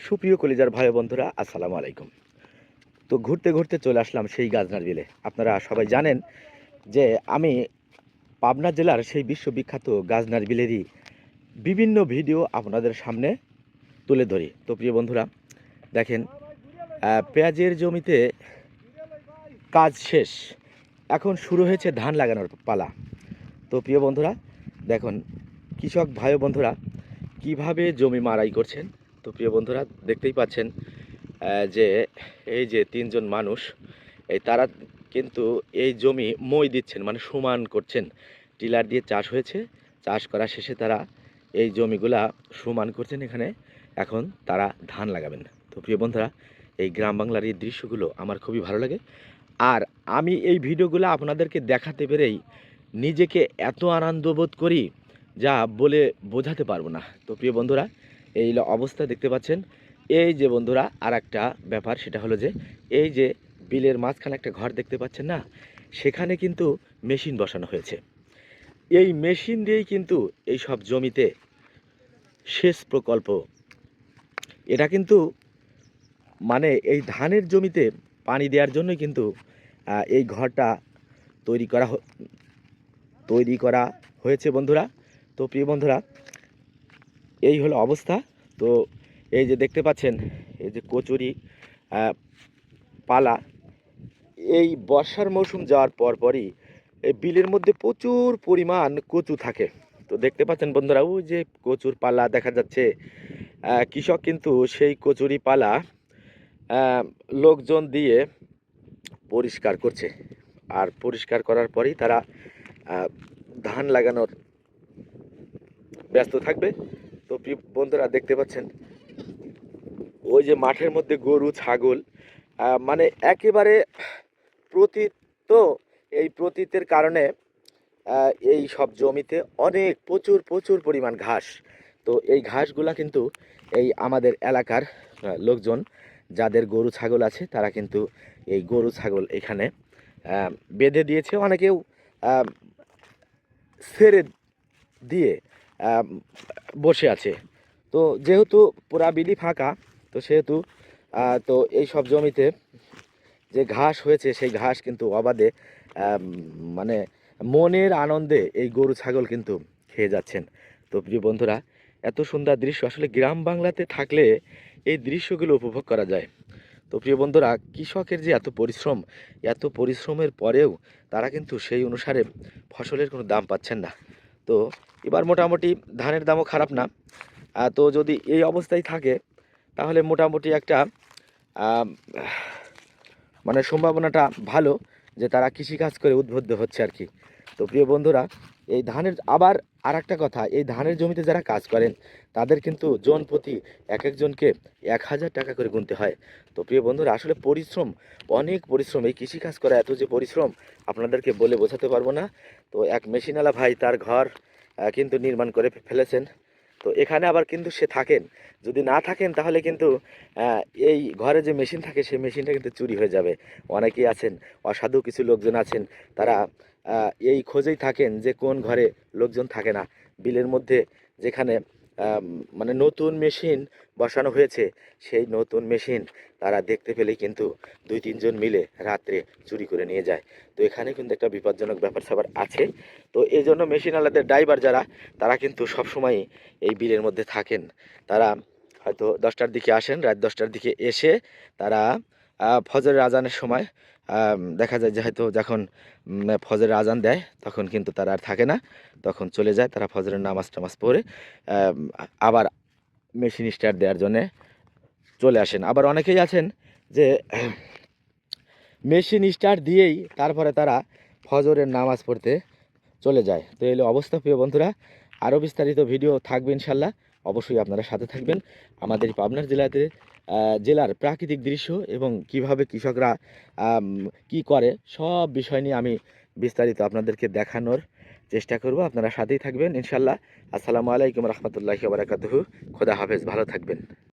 সুপ্রিয় কলিজার ভাই বন্ধুরা, আসসালামু আলাইকুম। তো ঘুরতে ঘুরতে চলে আসলাম সেই গাজনার বিলে। আপনারা সবাই জানেন যে আমি পাবনা জেলার সেই বিশ্ববিখ্যাত গাজনার বিলেরই বিভিন্ন ভিডিও আপনাদের সামনে তুলে ধরি। তো প্রিয় বন্ধুরা, দেখেন, পেঁয়াজের জমিতে কাজ শেষ, এখন শুরু হয়েছে ধান লাগানোর পালা। তো প্রিয় বন্ধুরা, দেখুন কৃষক ভাই বন্ধুরা কিভাবে জমি মাড়াই করছেন। তো প্রিয় বন্ধুরা, দেখতেই পাচ্ছেন যে এই যে তিনজন মানুষ, তারা কিন্তু এই জমি মই দিচ্ছেন, মানে সমান করছেন। টিলার দিয়ে চাষ হয়েছে, চাষ করা শেষে তারা এই জমিগুলা সমান করছেন। এখানে এখন তারা ধান লাগাবেন। তো প্রিয় বন্ধুরা, এই গ্রাম বাংলার এই দৃশ্যগুলো আমার খুবই ভালো লাগে। আর আমি এই ভিডিওগুলো আপনাদেরকে দেখাতে পেরেই নিজেকে এত আনন্দ বোধ করি যা বলে বোঝাতে পারবো না। তো প্রিয় বন্ধুরা, এই অবস্থা দেখতে পাচ্ছেন। এই যে বন্ধুরা, আর একটা ব্যাপার, সেটা হলো যে এই যে বিলের মাঝখানে একটা ঘর দেখতে পাচ্ছেন না, সেখানে কিন্তু মেশিন বসানো হয়েছে। এই মেশিন দিয়েই কিন্তু এই সব জমিতে সেচ প্রকল্প, এটা কিন্তু মানে এই ধানের জমিতে পানি দেওয়ার জন্যই কিন্তু এই ঘরটা তৈরি করা হয়েছে বন্ধুরা। তো প্রিয় বন্ধুরা, এই হলো অবস্থা। তো এই যে দেখতে পাচ্ছেন, এই যে কচুরি পালা, এই বর্ষার মৌসুম যাওয়ার পরই এই বিলের মধ্যে প্রচুর পরিমাণ কচু থাকে। তো দেখতে পাচ্ছেন বন্ধুরা, ওই যে কচুর পালা দেখা যাচ্ছে। কৃষক কিন্তু সেই কচুরি পালা লোকজন দিয়ে পরিষ্কার করছে, আর পরিষ্কার করার পরেই তারা ধান লাগানোর ব্যস্ত থাকবে। তো বন্ধুরা, দেখতে পাচ্ছেন ওই যে মাঠের মধ্যে গরু ছাগল, মানে একেবারে প্রতীত। তো এই প্রতীতের কারণে এই সব জমিতে অনেক প্রচুর প্রচুর পরিমাণ ঘাস। তো এই ঘাসগুলা কিন্তু এই আমাদের এলাকার লোকজন, যাদের গরু ছাগল আছে, তারা কিন্তু এই গরু ছাগল এখানে বেঁধে দিয়েছে। অনেকেও ছেড়ে দিয়ে বসে আছে। তো যেহেতু পুরা বিলি ফাঁকা, তো সেহেতু তো এই সব জমিতে যে ঘাস হয়েছে, সেই ঘাস কিন্তু অবাধে মানে মনের আনন্দে এই গরু ছাগল কিন্তু খেয়ে যাচ্ছেন। তো প্রিয় বন্ধুরা, এত সুন্দর দৃশ্য আসলে গ্রাম বাংলাতে থাকলে এই দৃশ্যগুলো উপভোগ করা যায়। তো প্রিয় বন্ধুরা, কৃষকের যে এত পরিশ্রমের পরেও তারা কিন্তু সেই অনুসারে ফসলের কোনো দাম পাচ্ছেন না। তো এবার মোটামুটি ধানের দামও খারাপ না। তো যদি এই অবস্থায় থাকে, তাহলে মোটামুটি একটা মানে সম্ভাবনাটা ভালো যে তারা কৃষিকাজ করে উদ্বুদ্ধ হচ্ছে আর কি। তো প্রিয় বন্ধুরা, এই ধানের আবার আর একটা কথা, এই ধানের জমিতে যারা কাজ করেন তাদের কিন্তু জন প্রতি এক একজনকে 1000 টাকা করে গুনতে হয়। তো প্রিয় বন্ধুরা, আসলে পরিশ্রম, অনেক পরিশ্রম। এই কৃষিকাজ করা এত যে পরিশ্রম, আপনাদেরকে বলে বোঝাতে পারবো না। তো এক মেশিনওয়ালা ভাই তার ঘর কিন্তু নির্মাণ করে ফেলেছেন। তো এখানে আবার কিন্তু সে থাকেন, যদি না থাকেন তাহলে কিন্তু এই ঘরে যে মেশিন থাকে, সেই মেশিনটা কিন্তু চুরি হয়ে যাবে। অনেকেই আছেন, অসাধু কিছু লোকজন আছেন, তারা এই খোঁজেই থাকেন যে কোন ঘরে লোকজন থাকে না। বিলের মধ্যে যেখানে মানে নতুন মেশিন বসানো হয়েছে, সেই নতুন মেশিন তারা দেখতে পেলেই কিন্তু 2-3 জন মিলে রাত্রে চুরি করে নিয়ে যায়। তো এখানে কিন্তু একটা বিপজ্জনক ব্যাপার স্যাপার আছে। তো এই জন্য মেশিনওয়ালাদের ড্রাইভার যারা, তারা কিন্তু সবসময় এই বিলের মধ্যে থাকেন। তারা হয়তো 10টার দিকে আসেন, রাত 10টার দিকে এসে তারা ফজরের আজানের সময় দেখা যায় যে হয়তো যখন ফজরের আজান দেয়, তখন কিন্তু তারা আর থাকে না, তখন চলে যায়। তারা ফজরের নামাজ টামাজ পড়ে আবার মেশিন স্টার্ট দেওয়ার জন্যে চলে আসেন। আবার অনেকেই আছেন যে মেশিন স্টার্ট দিয়েই তারপরে তারা ফজরের নামাজ পড়তে চলে যায়। তো এই হলো অবস্থা প্রিয় বন্ধুরা। আরও বিস্তারিত ভিডিও থাকবে ইনশাল্লাহ, অবশ্যই আপনারা সাথে থাকবেন। আমাদের পাবনার জেলার প্রাকৃতিক দৃশ্য এবং কিভাবে কৃষকরা কি করে, সব বিষয় নিয়ে আমি বিস্তারিত আপনাদেরকে দেখানোর চেষ্টা করব। আপনারা সাথেই থাকবেন ইনশাল্লাহ। আসসালামু আলাইকুম রহমতুল্লাহি ওয়া বারাকাতুহু। খোদা হাফেজ, ভালো থাকবেন।